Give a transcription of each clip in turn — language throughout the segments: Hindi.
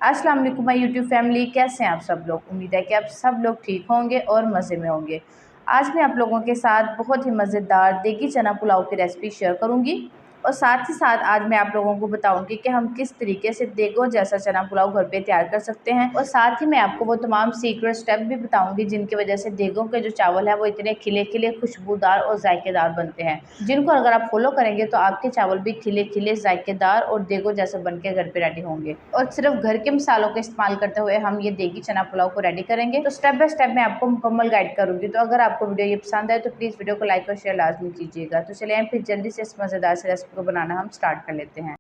अस्सलाम वालेकुम माय यूट्यूब फैमिली, कैसे हैं आप सब लोग। उम्मीद है कि आप सब लोग ठीक होंगे और मज़े में होंगे। आज मैं आप लोगों के साथ बहुत ही मज़ेदार देगी चना पुलाव की रेसिपी शेयर करूंगी और साथ ही साथ आज मैं आप लोगों को बताऊंगी कि हम किस तरीके से देगों जैसा चना पुलाव घर पे तैयार कर सकते हैं। और साथ ही मैं आपको वो तमाम सीक्रेट स्टेप भी बताऊंगी जिनकी वजह से देगों के जो चावल है वो इतने खिले खिले, खुशबूदार और जायकेदार बनते हैं, जिनको अगर आप फॉलो करेंगे तो आपके चावल भी खिले खिले, जायकेदार और देगों जैसे बन के घर पे रेडी होंगे। और सिर्फ घर के मसालों का इस्तेमाल करते हुए हम ये देगी चना पुलाव को रेडी करेंगे। तो स्टेप बाय स्टेप मैं आपको मुकम्मल गाइड करूंगी। तो अगर आपको वीडियो ये पसंद आए तो प्लीज़ वीडियो को लाइक और शेयर लाजमी कीजिएगा। तो चलिए फिर जल्दी से इस मज़ेदार से रेसिपी को बनाना हम स्टार्ट कर लेते हैं।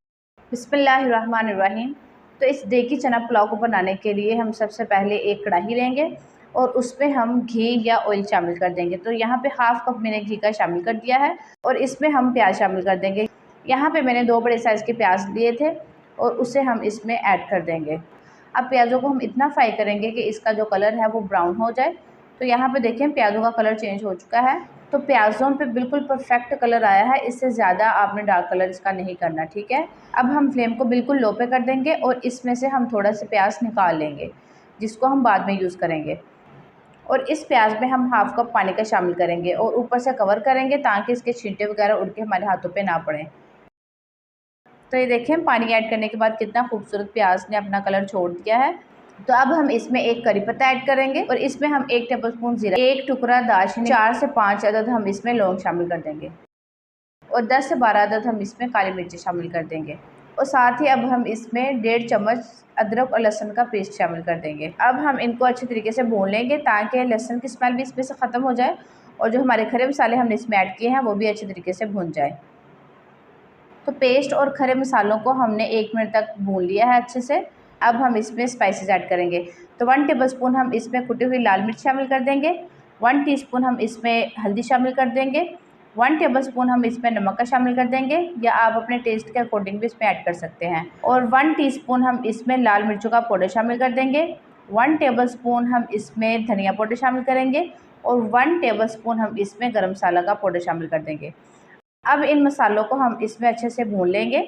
बिस्मिल्लाहिर्रहमानिर्रहीम। तो इस देगी चना पुलाव को बनाने के लिए हम सबसे पहले एक कढ़ाई लेंगे और उसमें हम घी या ऑयल शामिल कर देंगे। तो यहाँ पे हाफ कप मैंने घी का शामिल कर दिया है और इसमें हम प्याज शामिल कर देंगे। यहाँ पे मैंने 2 बड़े साइज़ के प्याज लिए थे और उसे हम इसमें ऐड कर देंगे। अब प्याज़ों को हम इतना फ्राई करेंगे कि इसका जो कलर है वो ब्राउन हो जाए। तो यहाँ पे देखें प्याज़ों का कलर चेंज हो चुका है। तो प्याज़ों पे बिल्कुल परफेक्ट कलर आया है, इससे ज़्यादा आपने डार्क कलर इसका नहीं करना, ठीक है। अब हम फ्लेम को बिल्कुल लो पे कर देंगे और इसमें से हम थोड़ा सा प्याज निकाल लेंगे जिसको हम बाद में यूज़ करेंगे। और इस प्याज में हम हाफ कप पानी का शामिल करेंगे और ऊपर से कवर करेंगे ताकि इसके छींटे वगैरह उड़ के हमारे हाथों पे ना पड़े। तो ये देखें पानी ऐड करने के बाद कितना खूबसूरत प्याज ने अपना कलर छोड़ दिया है। तो अब हम इसमें एक करी पत्ता ऐड करेंगे और इसमें हम 1 टेबलस्पून जीरा, 1 टुकड़ा दालचीनी, 4 से 5 अदद हम इसमें लौंग शामिल कर देंगे और 10 से 12 अदद हम इसमें काली मिर्ची शामिल कर देंगे। और साथ ही अब हम इसमें 1.5 चम्मच अदरक और लहसुन का पेस्ट शामिल कर देंगे। अब हम इनको अच्छे तरीके से भून लेंगे ताकि लहसुन की स्मेल भी इसमें से ख़त्म हो जाए और जो हमारे खड़े मसाले हमने इसमें ऐड किए हैं वो भी अच्छे तरीके से भून जाए। तो पेस्ट और खड़े मसालों को हमने 1 मिनट तक भून लिया है अच्छे से। अब हम इसमें स्पाइसेस ऐड करेंगे। तो 1 टेबलस्पून हम इसमें कुटी हुई लाल मिर्च शामिल कर देंगे, 1 टीस्पून हम इसमें हल्दी शामिल कर देंगे, 1 टेबलस्पून हम इसमें नमक का शामिल कर देंगे या आप अपने टेस्ट के अकॉर्डिंग भी इसमें ऐड कर सकते हैं। और 1 टीस्पून हम इसमें लाल मिर्चों का पाउडर शामिल कर देंगे, 1 टेबलस्पून हम इसमें धनिया पाउडर शामिल करेंगे और 1 टेबलस्पून हम इसमें गरम मसाला का पाउडर शामिल कर देंगे। अब इन मसालों को हम इसमें अच्छे से भून लेंगे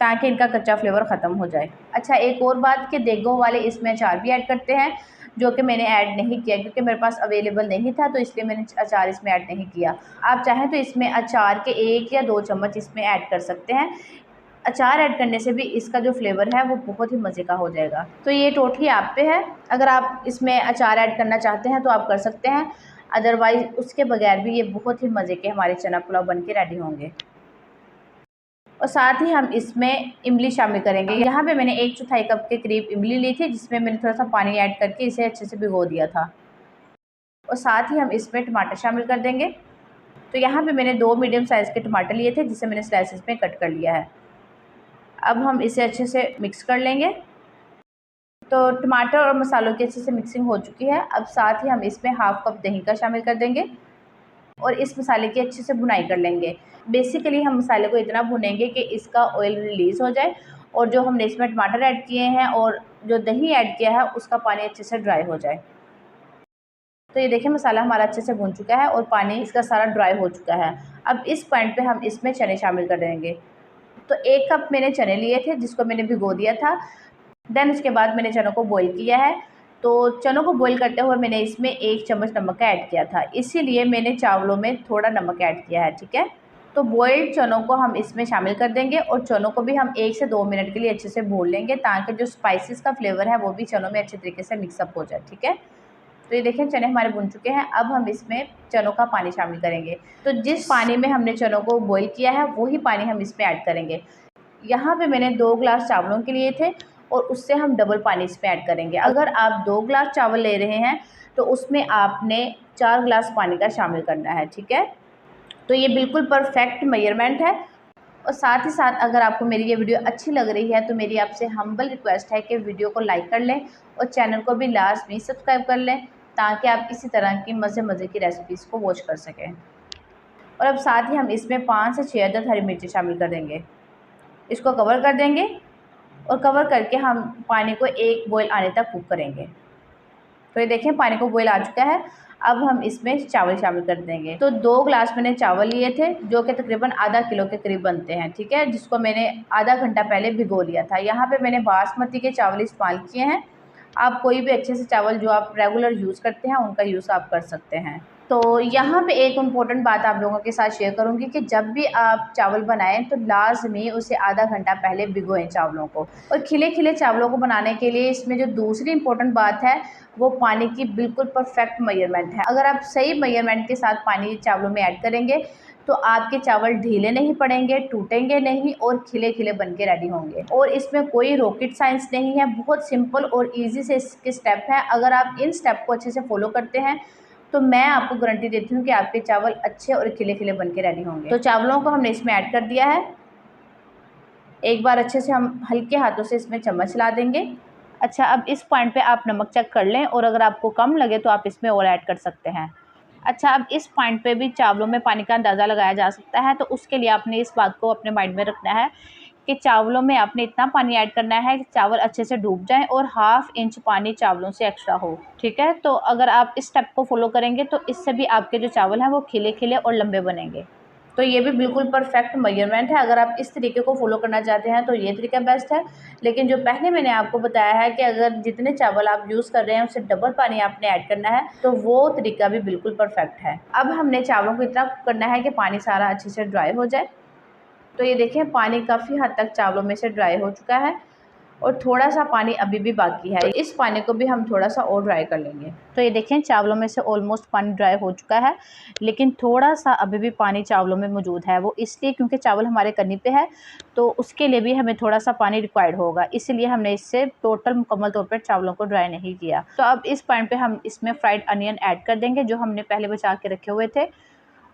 ताकि इनका कच्चा फ्लेवर ख़त्म हो जाए। अच्छा, एक और बात कि देगों वाले इसमें अचार भी ऐड करते हैं जो कि मैंने ऐड नहीं किया क्योंकि मेरे पास अवेलेबल नहीं था, तो इसलिए मैंने अचार इसमें ऐड नहीं किया। आप चाहें तो इसमें अचार के 1 या 2 चम्मच इसमें ऐड कर सकते हैं। अचार ऐड करने से भी इसका जो फ्लेवर है वो बहुत ही मज़े का हो जाएगा। तो ये टोटली आप पे है, अगर आप इसमें अचार ऐड करना चाहते हैं तो आप कर सकते हैं, अदरवाइज़ उसके बगैर भी ये बहुत ही मज़े के हमारे चना पुलाव बन के रेडी होंगे। और साथ ही हम इसमें इमली शामिल करेंगे। यहाँ पे मैंने 1/4 कप के करीब इमली ली थी जिसमें मैंने थोड़ा सा पानी ऐड करके इसे अच्छे से भिगो दिया था। और साथ ही हम इसमें टमाटर शामिल कर देंगे। तो यहाँ पे मैंने 2 मीडियम साइज़ के टमाटर लिए थे जिसे मैंने स्लाइसेस में कट कर लिया है। अब हम इसे अच्छे से मिक्स कर लेंगे। तो टमाटर और मसालों की अच्छे से मिक्सिंग हो चुकी है। अब साथ ही हम इसमें हाफ कप दही का शामिल कर देंगे और इस मसाले की अच्छे से भुनाई कर लेंगे। बेसिकली हम मसाले को इतना भुनेंगे कि इसका ऑयल रिलीज़ हो जाए और जो हमने इसमें टमाटर ऐड किए हैं और जो दही ऐड किया है उसका पानी अच्छे से ड्राई हो जाए। तो ये देखिए मसाला हमारा अच्छे से भुन चुका है और पानी इसका सारा ड्राई हो चुका है। अब इस पॉइंट पे हम इसमें चने शामिल कर देंगे। तो 1 कप मैंने चने लिए थे जिसको मैंने भिगो दिया था। देन उसके बाद मैंने चनों को बॉईल किया है। तो चनों को बॉईल करते हुए मैंने इसमें 1 चम्मच नमक का ऐड किया था, इसीलिए मैंने चावलों में थोड़ा नमक ऐड किया है, ठीक है। तो बॉइल्ड चनों को हम इसमें शामिल कर देंगे और चनों को भी हम 1 से 2 मिनट के लिए अच्छे से भून लेंगे ताकि जो स्पाइसेस का फ्लेवर है वो भी चनों में अच्छे तरीके से मिक्सअप हो जाए, ठीक है। तो ये देखें चने हमारे भुन चुके हैं। अब हम इसमें चनों का पानी शामिल करेंगे। तो जिस पानी में हमने चनों को बॉईल किया है वही पानी हम इसमें ऐड करेंगे। यहाँ पे मैंने 2 ग्लास चावलों के लिए थे और उससे हम डबल पानी इसमें ऐड करेंगे। अगर आप 2 ग्लास चावल ले रहे हैं तो उसमें आपने 4 ग्लास पानी का शामिल करना है, ठीक है। तो ये बिल्कुल परफेक्ट मेजरमेंट है। और साथ ही साथ अगर आपको मेरी ये वीडियो अच्छी लग रही है तो मेरी आपसे हम्बल रिक्वेस्ट है कि वीडियो को लाइक कर लें और चैनल को भी लाजमी सब्सक्राइब कर लें ताकि आप इसी तरह की मज़े की रेसिपीज़ को वॉच कर सकें। और अब साथ ही हम इसमें 5 से 6 अदद हरी मिर्ची शामिल कर देंगे। इसको कवर कर देंगे और कवर करके हम पानी को 1 बॉयल आने तक कुक करेंगे। तो ये देखें पानी को बॉयल आ चुका है। अब हम इसमें चावल शामिल कर देंगे। तो 2 ग्लास मैंने चावल लिए थे जो कि तकरीबन आधा किलो के करीब बनते हैं, ठीक है, जिसको मैंने आधा घंटा पहले भिगो लिया था। यहाँ पे मैंने बासमती के चावल इस्तेमाल किए हैं। आप कोई भी अच्छे से चावल जो आप रेगुलर यूज़ करते हैं उनका यूज़ आप कर सकते हैं। तो यहाँ पे एक इम्पॉर्टेंट बात आप लोगों के साथ शेयर करूँगी कि जब भी आप चावल बनाएं तो लाजमी उसे आधा घंटा पहले भिगोएं चावलों को। और खिले खिले चावलों को बनाने के लिए इसमें जो दूसरी इम्पोर्टेंट बात है वो पानी की बिल्कुल परफेक्ट मेजरमेंट है। अगर आप सही मेजरमेंट के साथ पानी चावलों में ऐड करेंगे तो आपके चावल ढीले नहीं पड़ेंगे, टूटेंगे नहीं और खिले खिले बन के रेडी होंगे। और इसमें कोई रॉकेट साइंस नहीं है, बहुत सिंपल और ईजी से इसके स्टेप हैं। अगर आप इन स्टेप को अच्छे से फॉलो करते हैं तो मैं आपको गारंटी देती हूँ कि आपके चावल अच्छे और खिले खिले बन के रेडी होंगे। तो चावलों को हमने इसमें ऐड कर दिया है। एक बार अच्छे से हम हल्के हाथों से इसमें चम्मच चला देंगे। अच्छा, अब इस पॉइंट पे आप नमक चेक कर लें और अगर आपको कम लगे तो आप इसमें और ऐड कर सकते हैं। अच्छा, अब इस पॉइंट पे भी चावलों में पानी का अंदाज़ा लगाया जा सकता है, तो उसके लिए आपने इस बात को अपने माइंड में रखना है कि चावलों में आपने इतना पानी ऐड करना है कि चावल अच्छे से डूब जाएं और 1/2 इंच पानी चावलों से एक्स्ट्रा हो, ठीक है। तो अगर आप इस स्टेप को फॉलो करेंगे तो इससे भी आपके जो चावल हैं वो खिले खिले और लंबे बनेंगे। तो ये भी बिल्कुल परफेक्ट मेजरमेंट है। अगर आप इस तरीके को फॉलो करना चाहते हैं तो ये तरीका बेस्ट है। लेकिन जो पहले मैंने आपको बताया है कि अगर जितने चावल आप यूज़ कर रहे हैं उससे डबल पानी आपने ऐड करना है, तो वो तरीका भी बिल्कुल परफेक्ट है। अब हमने चावलों को इतना करना है कि पानी सारा अच्छे से ड्राई हो जाए। तो ये देखें, पानी काफ़ी हद तक चावलों में से ड्राई हो चुका है और थोड़ा सा पानी अभी भी बाकी है। इस पानी को भी हम थोड़ा सा और ड्राई कर लेंगे। तो ये देखें, चावलों में से ऑलमोस्ट पानी ड्राई हो चुका है, लेकिन थोड़ा सा अभी भी पानी चावलों में मौजूद है। वो इसलिए क्योंकि चावल हमारे कनी पे है, तो उसके लिए भी हमें थोड़ा सा पानी रिक्वायर्ड होगा, इसलिए हमने इससे टोटल मुकम्मल तौर पर चावलों को ड्राई नहीं किया। तो अब इस पॉइंट पे हम इसमें फ्राइड अनियन ऐड कर देंगे जो हमने पहले बचा के रखे हुए थे,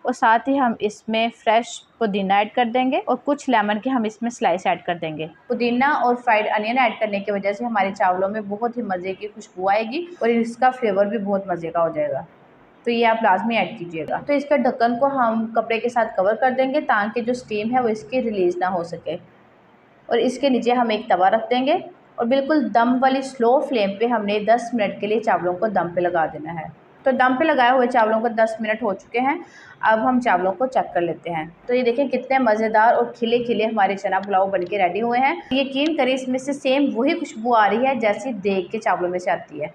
और साथ ही हम इसमें फ्रेश पुदीना ऐड कर देंगे और कुछ लेमन के हम इसमें स्लाइस ऐड कर देंगे। पुदीना और फ्राइड अनियन ऐड करने की वजह से हमारे चावलों में बहुत ही मज़े की खुशबू आएगी और इसका फ्लेवर भी बहुत मज़े का हो जाएगा। तो ये आप लाजमी ऐड कीजिएगा। तो इसका ढक्कन को हम कपड़े के साथ कवर कर देंगे ताकि जो स्टीम है वो इसकी रिलीज़ ना हो सके। और इसके नीचे हम एक तवा रख देंगे और बिल्कुल दम वाली स्लो फ्लेम पे हमने 10 मिनट के लिए चावलों को दम पे लगा देना है। तो दम पे लगाए हुए चावलों को 10 मिनट हो चुके हैं। अब हम चावलों को चेक कर लेते हैं। तो ये देखें कितने मज़ेदार और खिले खिले हमारे चना पुलाव बनके रेडी हुए हैं। यकीन करें, इसमें से सेम वही खुशबू आ रही है जैसी देग के चावलों में से आती है।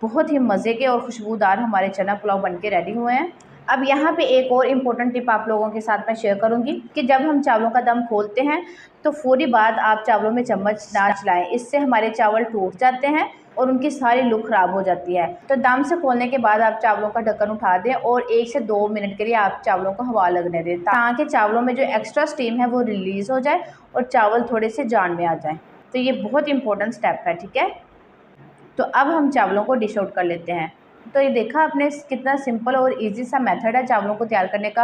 बहुत ही मज़े के और खुशबूदार हमारे चना पुलाव बनके रेडी हुए हैं। अब यहाँ पे एक और इम्पोर्टेंट टिप आप लोगों के साथ मैं शेयर करूँगी कि जब हम चावलों का दम खोलते हैं तो फौरी बाद आप चावलों में चम्मच ना चलाएं, इससे हमारे चावल टूट जाते हैं और उनकी सारी लुक ख़राब हो जाती है। तो दम से खोलने के बाद आप चावलों का ढक्कन उठा दें और 1 से 2 मिनट के लिए आप चावलों को हवा लगने दें ताकि चावलों में जो एक्स्ट्रा स्टीम है वो रिलीज़ हो जाए और चावल थोड़े से जान में आ जाएँ। तो ये बहुत इंपॉर्टेंट स्टेप है, ठीक है। तो अब हम चावलों को डिश आउट कर लेते हैं। तो ये देखा आपने कितना सिंपल और इजी सा मेथड है चावलों को तैयार करने का,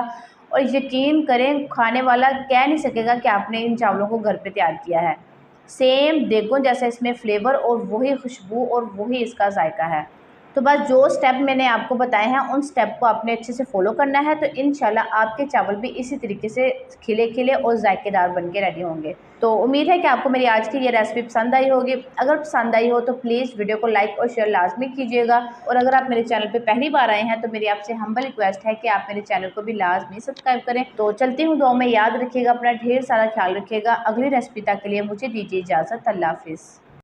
और यकीन करें खाने वाला कह नहीं सकेगा कि आपने इन चावलों को घर पे तैयार किया है। सेम देखो जैसा इसमें फ्लेवर और वही खुशबू और वही इसका जायका है। तो बस जो स्टेप मैंने आपको बताए हैं उन स्टेप को आपने अच्छे से फॉलो करना है, तो इंशाल्लाह आपके चावल भी इसी तरीके से खिले खिले और जायकेदार बन के रेडी होंगे। तो उम्मीद है कि आपको मेरी आज की ये रेसिपी पसंद आई होगी। अगर पसंद आई हो तो प्लीज़ वीडियो को लाइक और शेयर लाजमी कीजिएगा, और अगर आप मेरे चैनल पे पहली बार आए हैं तो मेरी आपसे हम्बल रिक्वेस्ट है कि आप मेरे चैनल को भी लाजमी सब्सक्राइब करें। तो चलती हूँ, दुआ में याद रखिएगा, अपना ढेर सारा ख्याल रखिएगा। अगली रेसिपी तक के लिए मुझे दीजिए इजाज़त। अल्लाह हाफिज़।